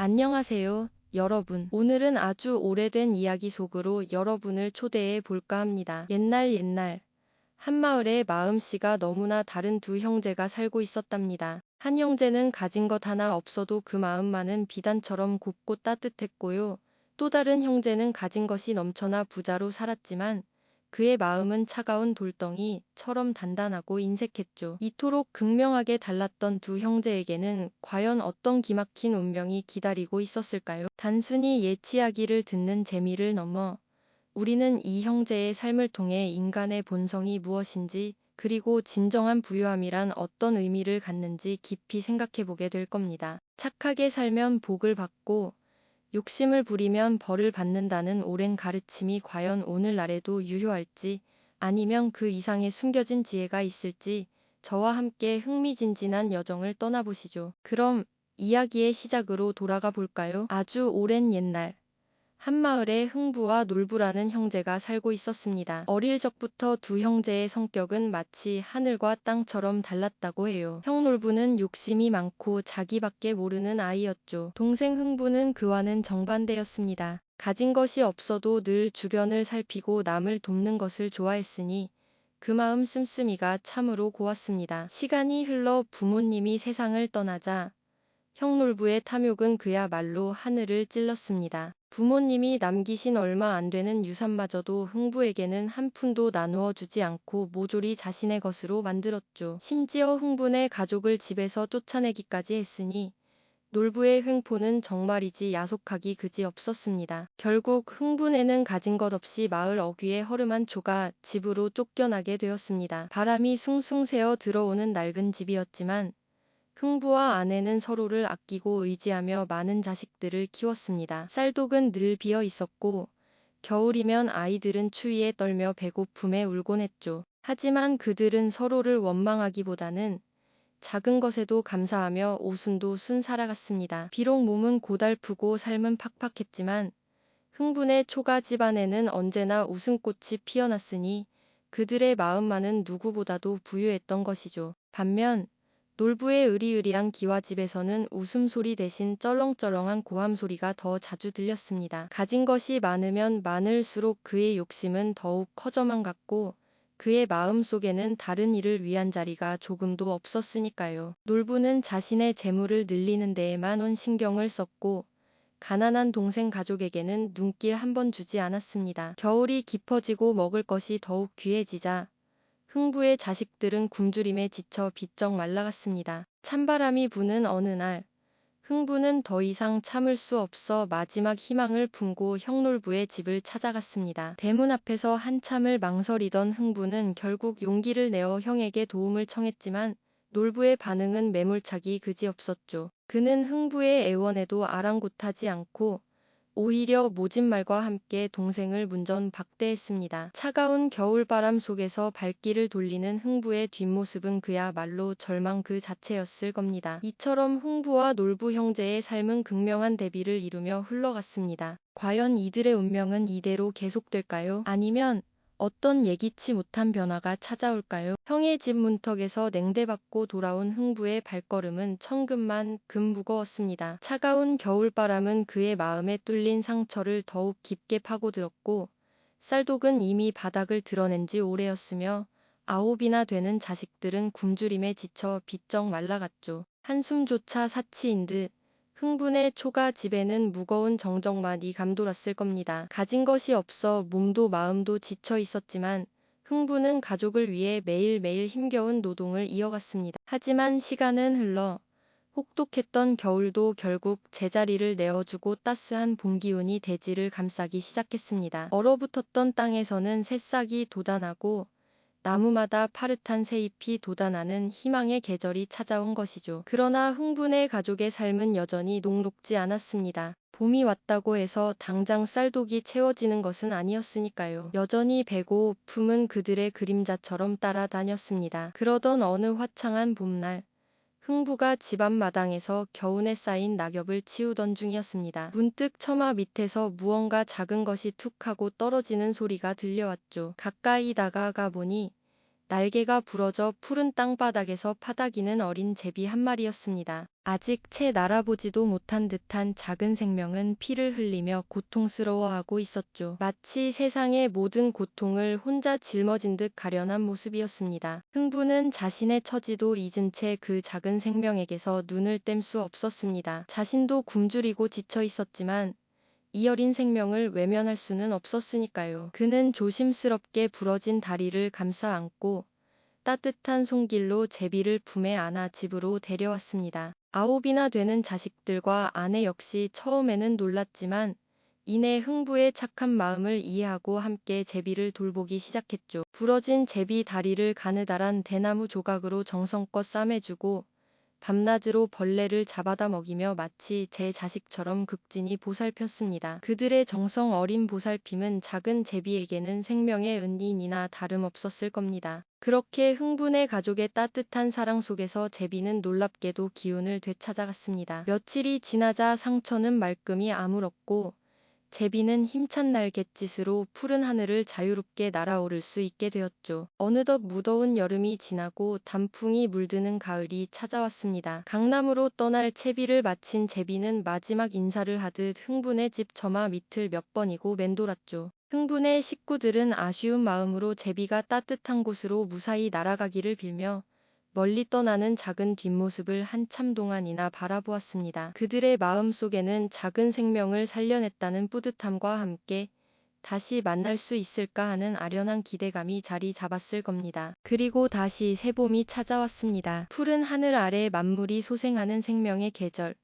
안녕하세요, 여러분. 오늘은 아주 오래된 이야기 속으로 여러분을 초대해 볼까 합니다. 옛날, 한마을에 마음씨가 너무나 다른 두 형제가 살고 있었답니다. 한 형제는 가진 것 하나 없어도 그 마음만은 비단처럼 곱고 따뜻했고요. 또 다른 형제는 가진 것이 넘쳐나 부자로 살았지만 그의 마음은 차가운 돌덩이처럼 단단하고 인색했죠. 이토록 극명하게 달랐던 두 형제에게는 과연 어떤 기막힌 운명이 기다리고 있었을까요? 단순히 옛 이야기를 듣는 재미를 넘어 우리는 이 형제의 삶을 통해 인간의 본성이 무엇인지, 그리고 진정한 부유함이란 어떤 의미를 갖는지 깊이 생각해 보게 될 겁니다. 착하게 살면 복을 받고 욕심을 부리면 벌을 받는다는 오랜 가르침이 과연 오늘날에도 유효할지, 아니면 그 이상의 숨겨진 지혜가 있을지 저와 함께 흥미진진한 여정을 떠나보시죠. 그럼 이야기의 시작으로 돌아가 볼까요? 아주 오랜 옛날, 한마을에 흥부와 놀부라는 형제가 살고 있었습니다. 어릴 적부터 두 형제의 성격은 마치 하늘과 땅처럼 달랐다고 해요. 형 놀부는 욕심이 많고 자기밖에 모르는 아이였죠. 동생 흥부는 그와는 정반대였습니다. 가진 것이 없어도 늘 주변을 살피고 남을 돕는 것을 좋아했으니 그 마음 씀씀이가 참으로 고왔습니다. 시간이 흘러 부모님이 세상을 떠나자 형놀부의 탐욕은 그야말로 하늘을 찔렀습니다. 부모님이 남기신 얼마 안 되는 유산마저도 흥부에게는 한 푼도 나누어 주지 않고 모조리 자신의 것으로 만들었죠. 심지어 흥부네 가족을 집에서 쫓아내기까지 했으니 놀부의 횡포는 정말이지 야속하기 그지없었습니다. 결국 흥부네는 가진 것 없이 마을 어귀에 허름한 초가 집으로 쫓겨나게 되었습니다. 바람이 숭숭 새어 들어오는 낡은 집이었지만 흥부와 아내는 서로를 아끼고 의지하며 많은 자식들을 키웠습니다. 쌀독은 늘 비어 있었고 겨울이면 아이들은 추위에 떨며 배고픔에 울곤 했죠. 하지만 그들은 서로를 원망하기보다는 작은 것에도 감사하며 오순도순 살아갔습니다. 비록 몸은 고달프고 삶은 팍팍했지만 흥분의 초가 집안에는 언제나 웃음꽃이 피어났으니 그들의 마음만은 누구보다도 부유했던 것이죠. 반면 놀부의 으리으리한 기와집에서는 웃음소리 대신 쩔렁쩔렁한 고함소리가 더 자주 들렸습니다. 가진 것이 많으면 많을수록 그의 욕심은 더욱 커져만 갔고 그의 마음 속에는 다른 이를 위한 자리가 조금도 없었으니까요. 놀부는 자신의 재물을 늘리는 데에만 온 신경을 썼고 가난한 동생 가족에게는 눈길 한 번 주지 않았습니다. 겨울이 깊어지고 먹을 것이 더욱 귀해지자 흥부의 자식들은 굶주림에 지쳐 비쩍 말라갔습니다. 찬바람이 부는 어느 날 흥부는 더 이상 참을 수 없어 마지막 희망을 품고 형놀부의 집을 찾아갔습니다. 대문 앞에서 한참을 망설이던 흥부는 결국 용기를 내어 형에게 도움을 청했지만 놀부의 반응은 매몰차기 그지없었죠. 그는 흥부의 애원에도 아랑곳하지 않고 오히려 모진 말과 함께 동생을 문전박대했습니다. 차가운 겨울바람 속에서 발길을 돌리는 흥부의 뒷모습은 그야말로 절망 그 자체였을 겁니다. 이처럼 흥부와 놀부 형제의 삶은 극명한 대비를 이루며 흘러갔습니다. 과연 이들의 운명은 이대로 계속될까요? 아니면 어떤 예기치 못한 변화가 찾아올까요? 형의 집 문턱에서 냉대받고 돌아온 흥부의 발걸음은 천근만근 무거웠습니다. 차가운 겨울바람은 그의 마음에 뚫린 상처를 더욱 깊게 파고들었고 쌀독은 이미 바닥을 드러낸 지 오래였으며 9이나 되는 자식들은 굶주림에 지쳐 비쩍 말라갔죠. 한숨조차 사치인 듯 흥분의 초가 집에는 무거운 정적만이 감돌았을 겁니다. 가진 것이 없어 몸도 마음도 지쳐 있었지만 흥부는 가족을 위해 매일매일 힘겨운 노동을 이어갔습니다. 하지만 시간은 흘러 혹독했던 겨울도 결국 제자리를 내어주고 따스한 봄 기운이 대지를 감싸기 시작했습니다. 얼어붙었던 땅에서는 새싹이 돋아나고 나무마다 파릇한 새잎이 돋아나는 희망의 계절이 찾아온 것이죠. 그러나 흥분의 가족의 삶은 여전히 녹록지 않았습니다. 봄이 왔다고 해서 당장 쌀독이 채워지는 것은 아니었으니까요. 여전히 배고픔은 그들의 그림자처럼 따라다녔습니다. 그러던 어느 화창한 봄날, 흥부가 집 앞마당에서 겨우내 쌓인 낙엽을 치우던 중이었습니다. 문득 처마 밑에서 무언가 작은 것이 툭 하고 떨어지는 소리가 들려왔죠. 가까이 다가가 보니 날개가 부러져 푸른 땅바닥에서 파닥이는 어린 제비 한 마리였습니다. 아직 채 날아보지도 못한 듯한 작은 생명은 피를 흘리며 고통스러워하고 있었죠. 마치 세상의 모든 고통을 혼자 짊어진 듯 가련한 모습이었습니다. 흥부는 자신의 처지도 잊은 채 그 작은 생명에게서 눈을 뗄 수 없었습니다. 자신도 굶주리고 지쳐 있었지만 이 어린 생명을 외면할 수는 없었으니까요. 그는 조심스럽게 부러진 다리를 감싸 안고 따뜻한 손길로 제비를 품에 안아 집으로 데려왔습니다. 9이나 되는 자식들과 아내 역시 처음에는 놀랐지만 이내 흥부의 착한 마음을 이해하고 함께 제비를 돌보기 시작했죠. 부러진 제비 다리를 가느다란 대나무 조각으로 정성껏 싸매주고 밤낮으로 벌레를 잡아다 먹이며 마치 제 자식처럼 극진히 보살폈습니다. 그들의 정성 어린 보살핌은 작은 제비에게는 생명의 은인이나 다름없었을 겁니다. 그렇게 흥분의 가족의 따뜻한 사랑 속에서 제비는 놀랍게도 기운을 되찾아갔습니다. 며칠이 지나자 상처는 말끔히 아물었고 제비는 힘찬 날갯짓으로 푸른 하늘을 자유롭게 날아오를 수 있게 되었죠. 어느덧 무더운 여름이 지나고 단풍이 물드는 가을이 찾아왔습니다. 강남으로 떠날 채비를 마친 제비는 마지막 인사를 하듯 흥분의 집 저마 밑을 몇 번이고 맴돌았죠. 흥분의 식구들은 아쉬운 마음으로 제비가 따뜻한 곳으로 무사히 날아가기를 빌며 멀리 떠나는 작은 뒷모습을 한참 동안이나 바라보았습니다. 그들의 마음속에는 작은 생명을 살려냈다는 뿌듯함과 함께 다시 만날 수 있을까 하는 아련한 기대감이 자리 잡았을 겁니다. 그리고 다시 새봄이 찾아왔습니다. 푸른 하늘 아래 만물이 소생하는 생명의 계절.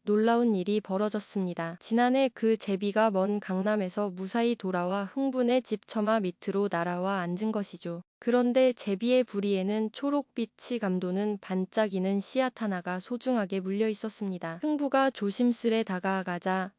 놀라운 일이 벌어졌습니다. 지난해 그 제비가 먼 강남에서 무사히 돌아와 흥분의 집 처마 밑으로 날아와 앉은 것이죠. 그런데 제비의 부리에는 초록빛이 감도는 반짝이는 씨앗 하나가 소중하게 물려 있었습니다. 흥부가 조심스레 다가가자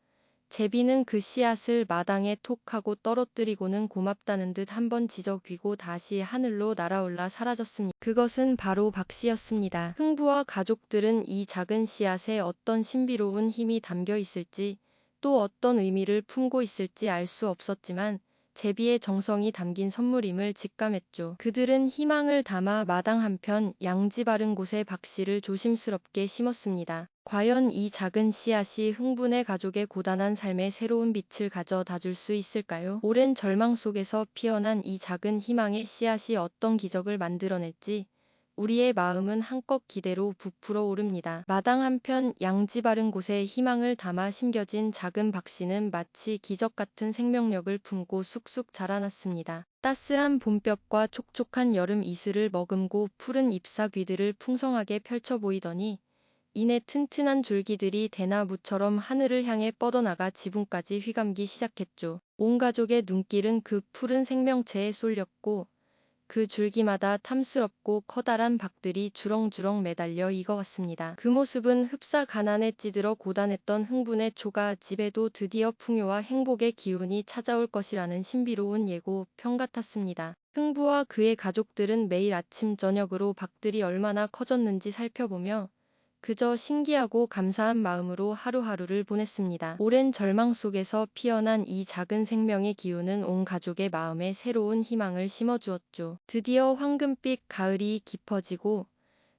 제비는 그 씨앗을 마당에 톡 하고 떨어뜨리고는 고맙다는 듯 한번 지저귀고 다시 하늘로 날아올라 사라졌습니다. 그것은 바로 박씨였습니다. 흥부와 가족들은 이 작은 씨앗에 어떤 신비로운 힘이 담겨 있을지 또 어떤 의미를 품고 있을지 알 수 없었지만 제비의 정성이 담긴 선물임을 직감했죠. 그들은 희망을 담아 마당 한편 양지 바른 곳에 박씨를 조심스럽게 심었습니다. 과연 이 작은 씨앗이 흥분의 가족의 고단한 삶에 새로운 빛을 가져다 줄 수 있을까요? 오랜 절망 속에서 피어난 이 작은 희망의 씨앗이 어떤 기적을 만들어낼지 우리의 마음은 한껏 기대로 부풀어 오릅니다. 마당 한편 양지 바른 곳에 희망을 담아 심겨진 작은 박씨는 마치 기적 같은 생명력을 품고 쑥쑥 자라났습니다. 따스한 봄볕과 촉촉한 여름 이슬을 머금고 푸른 잎사귀들을 풍성하게 펼쳐 보이더니 이내 튼튼한 줄기들이 대나무처럼 하늘을 향해 뻗어나가 지붕까지 휘감기 시작했죠. 온 가족의 눈길은 그 푸른 생명체에 쏠렸고 그 줄기마다 탐스럽고 커다란 박들이 주렁주렁 매달려 익어갔습니다. 그 모습은 흡사 가난에 찌들어 고단했던 흥분의 초가 집에도 드디어 풍요와 행복의 기운이 찾아올 것이라는 신비로운 예고편 같았습니다. 흥부와 그의 가족들은 매일 아침 저녁으로 박들이 얼마나 커졌는지 살펴보며 그저 신기하고 감사한 마음으로 하루하루를 보냈습니다. 오랜 절망 속에서 피어난 이 작은 생명의 기운은 온 가족의 마음에 새로운 희망을 심어주었죠. 드디어 황금빛 가을이 깊어지고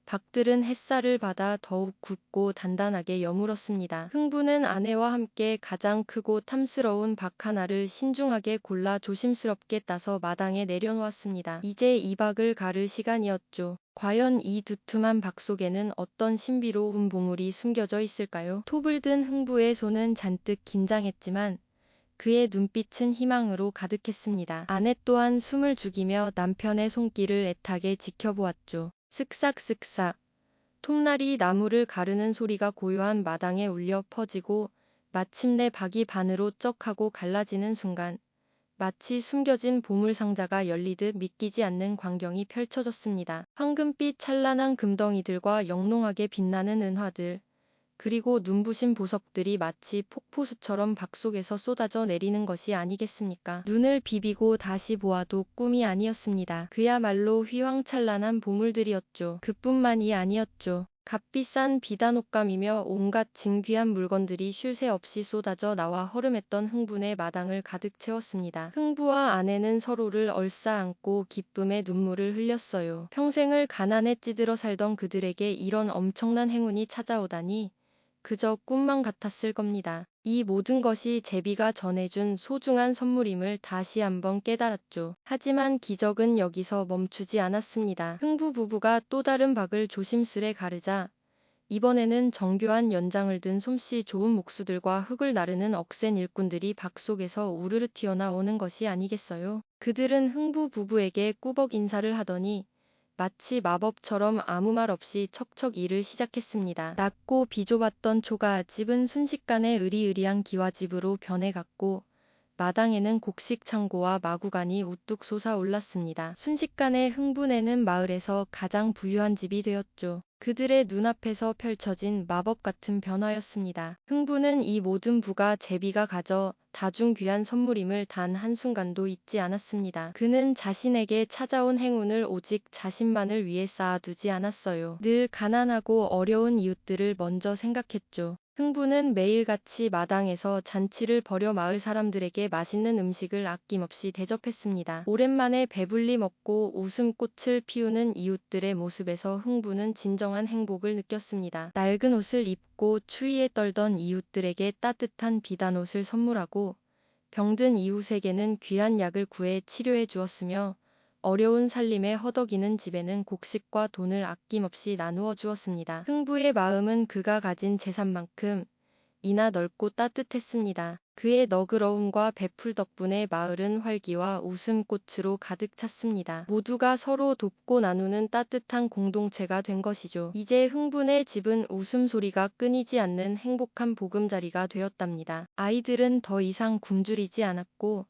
박들은 햇살을 받아 더욱 굵고 단단하게 여물었습니다. 흥부는 아내와 함께 가장 크고 탐스러운 박 하나를 신중하게 골라 조심스럽게 따서 마당에 내려놓았습니다. 이제 이 박을 가를 시간이었죠. 과연 이 두툼한 박 속에는 어떤 신비로운 보물이 숨겨져 있을까요? 톱을 든 흥부의 손은 잔뜩 긴장했지만 그의 눈빛은 희망으로 가득했습니다. 아내 또한 숨을 죽이며 남편의 손길을 애타게 지켜보았죠. 쓱싹쓱싹 톱날이 나무를 가르는 소리가 고요한 마당에 울려 퍼지고 마침내 박이 반으로 쩍 하고 갈라지는 순간 마치 숨겨진 보물상자가 열리듯 믿기지 않는 광경이 펼쳐졌습니다. 황금빛 찬란한 금덩이들과 영롱하게 빛나는 은화들, 그리고 눈부신 보석들이 마치 폭포수처럼 박 속에서 쏟아져 내리는 것이 아니겠습니까? 눈을 비비고 다시 보아도 꿈이 아니었습니다. 그야말로 휘황찬란한 보물들이었죠. 그뿐만이 아니었죠. 값비싼 비단 옷감이며 온갖 진귀한 물건들이 쉴 새 없이 쏟아져 나와 허름했던 흥분의 마당을 가득 채웠습니다. 흥부와 아내는 서로를 얼싸안고 기쁨의 눈물을 흘렸어요. 평생을 가난에 찌들어 살던 그들에게 이런 엄청난 행운이 찾아오다니 그저 꿈만 같았을 겁니다. 이 모든 것이 제비가 전해준 소중한 선물임을 다시 한번 깨달았죠. 하지만 기적은 여기서 멈추지 않았습니다. 흥부 부부가 또 다른 박을 조심스레 가르자 이번에는 정교한 연장을 든 솜씨 좋은 목수들과 흙을 나르는 억센 일꾼들이 박 속에서 우르르 튀어나오는 것이 아니겠어요? 그들은 흥부 부부에게 꾸벅 인사를 하더니 마치 마법처럼 아무 말 없이 척척 일을 시작했습니다. 낮고 비좁았던 초가집은 순식간에 으리으리한 기와집으로 변해갔고 마당에는 곡식 창고와 마구간이 우뚝 솟아올랐습니다. 순식간에 흥분에는 마을에서 가장 부유한 집이 되었죠. 그들의 눈앞에서 펼쳐진 마법 같은 변화였습니다. 흥부는 이 모든 부가 제비가 가져 다중 귀한 선물임을 단 한순간도 잊지 않았습니다. 그는 자신에게 찾아온 행운을 오직 자신만을 위해 쌓아두지 않았어요. 늘 가난하고 어려운 이웃들을 먼저 생각했죠. 흥부는 매일같이 마당에서 잔치를 벌여 마을 사람들에게 맛있는 음식을 아낌없이 대접했습니다. 오랜만에 배불리 먹고 웃음꽃을 피우는 이웃들의 모습에서 흥부는 진정한 행복을 느꼈습니다. 낡은 옷을 입고 추위에 떨던 이웃들에게 따뜻한 비단옷을 선물하고 병든 이웃에게는 귀한 약을 구해 치료해 주었으며 어려운 살림에 허덕이는 집에는 곡식과 돈을 아낌없이 나누어 주었습니다. 흥부의 마음은 그가 가진 재산만큼 이나 넓고 따뜻했습니다. 그의 너그러움과 베풀 덕분에 마을은 활기와 웃음꽃으로 가득 찼습니다. 모두가 서로 돕고 나누는 따뜻한 공동체가 된 것이죠. 이제 흥분의 집은 웃음소리가 끊이지 않는 행복한 보금자리가 되었답니다. 아이들은 더 이상 굶주리지 않았고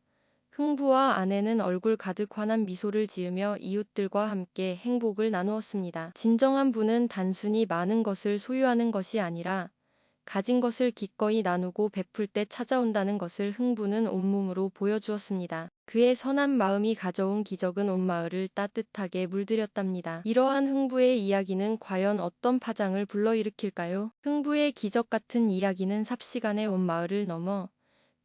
흥부와 아내는 얼굴 가득 환한 미소를 지으며 이웃들과 함께 행복을 나누었습니다. 진정한 부는 단순히 많은 것을 소유하는 것이 아니라 가진 것을 기꺼이 나누고 베풀 때 찾아온다는 것을 흥부는 온몸으로 보여주었습니다. 그의 선한 마음이 가져온 기적은 온 마을을 따뜻하게 물들였답니다. 이러한 흥부의 이야기는 과연 어떤 파장을 불러일으킬까요? 흥부의 기적 같은 이야기는 삽시간에 온 마을을 넘어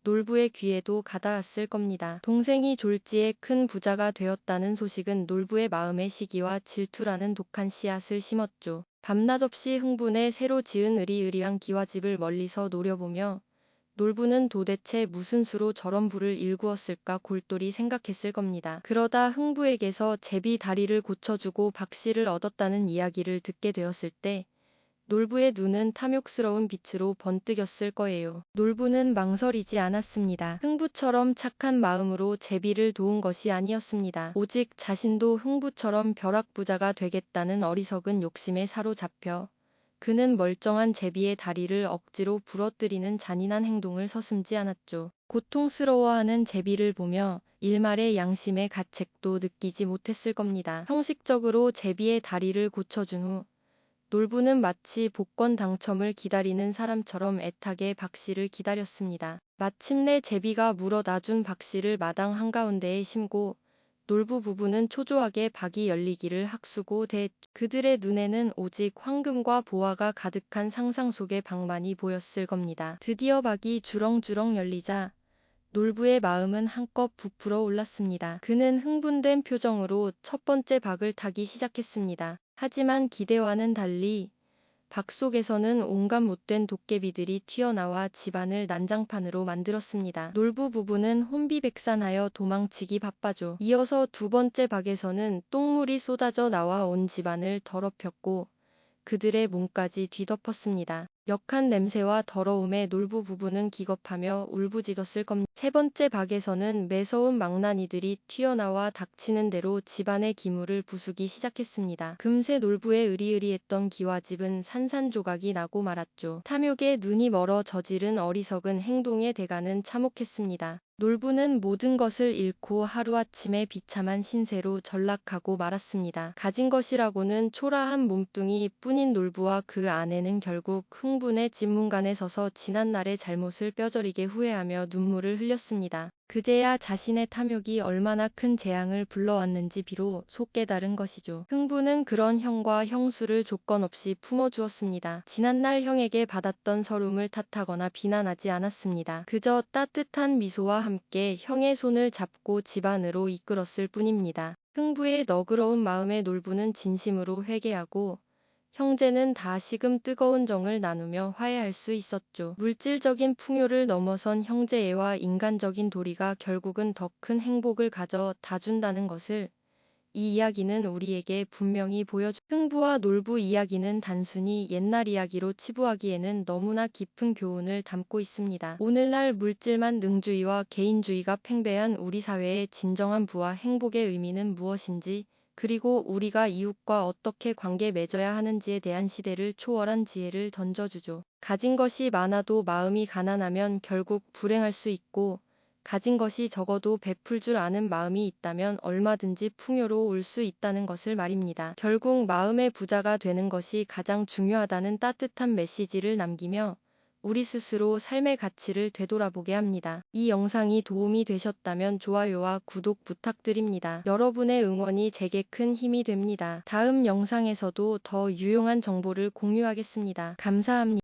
놀부의 귀에도 가닿았을 겁니다. 동생이 졸지에 큰 부자가 되었다는 소식은 놀부의 마음에 시기와 질투라는 독한 씨앗을 심었죠. 밤낮 없이 흥분해 새로 지은 으리으리한 기와집을 멀리서 노려보며 놀부는 도대체 무슨 수로 저런 부를 일구었을까 골똘히 생각했을 겁니다. 그러다 흥부에게서 제비 다리를 고쳐주고 박씨를 얻었다는 이야기를 듣게 되었을 때 놀부의 눈은 탐욕스러운 빛으로 번뜩였을 거예요. 놀부는 망설이지 않았습니다. 흥부처럼 착한 마음으로 제비를 도운 것이 아니었습니다. 오직 자신도 흥부처럼 벼락부자가 되겠다는 어리석은 욕심에 사로잡혀 그는 멀쩡한 제비의 다리를 억지로 부러뜨리는 잔인한 행동을 서슴지 않았죠. 고통스러워하는 제비를 보며 일말의 양심의 가책도 느끼지 못했을 겁니다. 형식적으로 제비의 다리를 고쳐준 후 놀부는 마치 복권 당첨을 기다리는 사람처럼 애타게 박씨를 기다렸습니다. 마침내 제비가 물어다 준 박씨를 마당 한가운데에 심고 놀부 부부는 초조하게 박이 열리기를 학수고 대했죠. 그들의 눈에는 오직 황금과 보화가 가득한 상상 속의 박만이 보였을 겁니다. 드디어 박이 주렁주렁 열리자 놀부의 마음은 한껏 부풀어 올랐습니다. 그는 흥분된 표정으로 첫 번째 박을 타기 시작했습니다. 하지만 기대와는 달리 박 속에서는 온갖 못된 도깨비들이 튀어나와 집안을 난장판으로 만들었습니다. 놀부 부부는 혼비백산하여 도망치기 바빠져. 이어서 두 번째 박에서는 똥물이 쏟아져 나와 온 집안을 더럽혔고 그들의 몸까지 뒤덮었습니다. 역한 냄새와 더러움에 놀부 부부는 기겁하며 울부짖었을 겁니다. 세 번째 박에서는 매서운 망나니들이 튀어나와 닥치는 대로 집안의 기물을 부수기 시작했습니다. 금세 놀부의 으리으리했던 기와집은 산산조각이 나고 말았죠. 탐욕에 눈이 멀어 저지른 어리석은 행동의 대가는 참혹했습니다. 놀부는 모든 것을 잃고 하루아침에 비참한 신세로 전락하고 말았습니다. 가진 것이라고는 초라한 몸뚱이 뿐인 놀부와 그 아내는 결국 흥분의 집문간에 서서 지난날의 잘못을 뼈저리게 후회하며 눈물을 흘렸습니다. 그제야 자신의 탐욕이 얼마나 큰 재앙을 불러왔는지 비로소 깨달은 것이죠. 흥부는 그런 형과 형수를 조건 없이 품어주었습니다. 지난날 형에게 받았던 서름을 탓하거나 비난하지 않았습니다. 그저 따뜻한 미소와 함께 형의 손을 잡고 집 안으로 이끌었을 뿐입니다. 흥부의 너그러운 마음에 놀부는 진심으로 회개하고 형제는 다시금 뜨거운 정을 나누며 화해할 수 있었죠. 물질적인 풍요를 넘어선 형제애와 인간적인 도리가 결국은 더 큰 행복을 가져다 준다는 것을 이 이야기는 우리에게 분명히 흥부와 놀부 이야기는 단순히 옛날 이야기로 치부하기에는 너무나 깊은 교훈을 담고 있습니다. 오늘날 물질만 능주의와 개인주의가 팽배한 우리 사회의 진정한 부와 행복의 의미는 무엇인지, 그리고 우리가 이웃과 어떻게 관계 맺어야 하는지에 대한 시대를 초월한 지혜를 던져주죠. 가진 것이 많아도 마음이 가난하면 결국 불행할 수 있고, 가진 것이 적어도 베풀 줄 아는 마음이 있다면 얼마든지 풍요로울 수 있다는 것을 말입니다. 결국 마음의 부자가 되는 것이 가장 중요하다는 따뜻한 메시지를 남기며 우리 스스로 삶의 가치를 되돌아보게 합니다. 이 영상이 도움이 되셨다면 좋아요와 구독 부탁드립니다. 여러분의 응원이 제게 큰 힘이 됩니다. 다음 영상에서도 더 유용한 정보를 공유하겠습니다. 감사합니다.